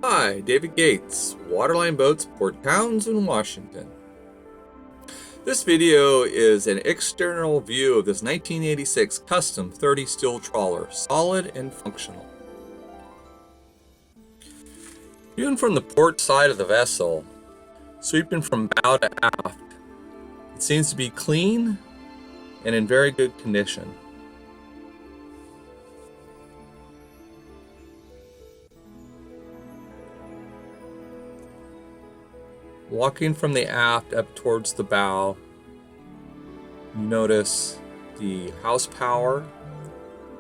Hi, David Gates, Waterline Boats, Port Townsend, Washington. This video is an external view of this 1986 Custom 30 steel trawler, solid and functional. Viewing from the port side of the vessel, sweeping from bow to aft, it seems to be clean and in very good condition. Walking from the aft up towards the bow, you notice the house power,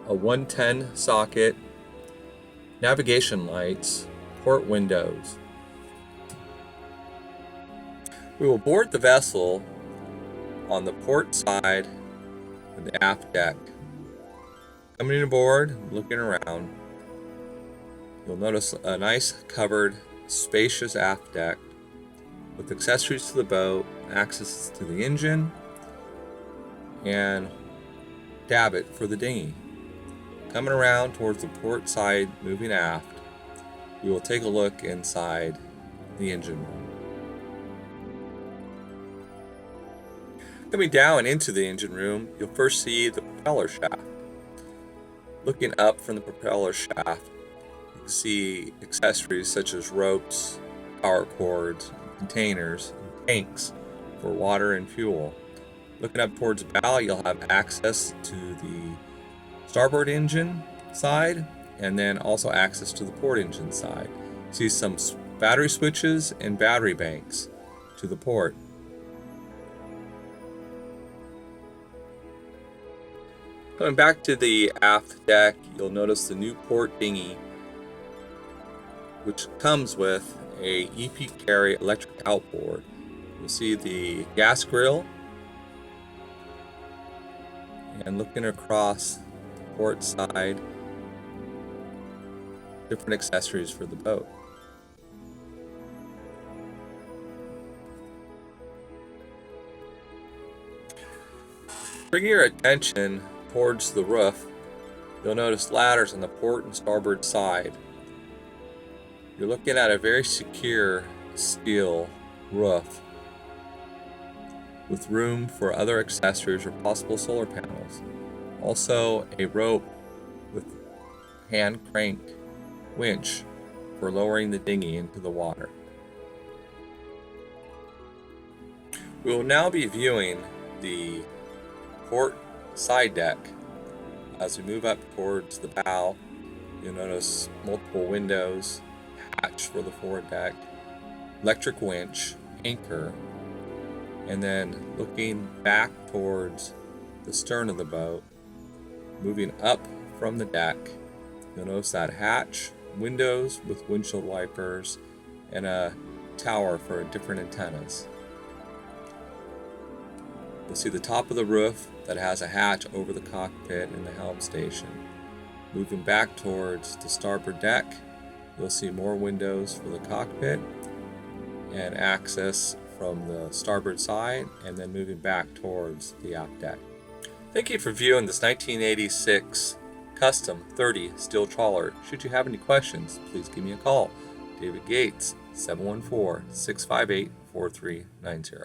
a 110 socket, navigation lights, port windows. We will board the vessel on the port side of the aft deck. Coming aboard, looking around, you'll notice a nice covered, spacious aft deck with accessories to the boat, access to the engine, and davit for the dinghy. Coming around towards the port side, moving aft, we will take a look inside the engine room. Coming down into the engine room, you'll first see the propeller shaft. Looking up from the propeller shaft, you can see accessories such as ropes, power cords, containers, and tanks for water and fuel. Looking up towards the bow, you'll have access to the starboard engine side and then also access to the port engine side. See some battery switches and battery banks to the port. Coming back to the aft deck, you'll notice the new port dinghy, which comes with a EP carry electric outboard. You'll see the gas grill, and looking across the port side, different accessories for the boat. Bring your attention towards the roof. You'll notice ladders on the port and starboard side. You're looking at a very secure steel roof with room for other accessories or possible solar panels. Also a rope with hand crank winch for lowering the dinghy into the water. We will now be viewing the port side deck. As we move up towards the bow, you'll notice multiple windows, hatch for the forward deck, electric winch, anchor, and then looking back towards the stern of the boat, moving up from the deck, you'll notice that hatch, windows with windshield wipers, and a tower for different antennas. You'll see the top of the roof that has a hatch over the cockpit and the helm station. Moving back towards the starboard deck, you'll see more windows for the cockpit and access from the starboard side, and then moving back towards the aft deck. Thank you for viewing this 1986 Custom 30 steel trawler. Should you have any questions, please give me a call. David Gates, 714-658-4390.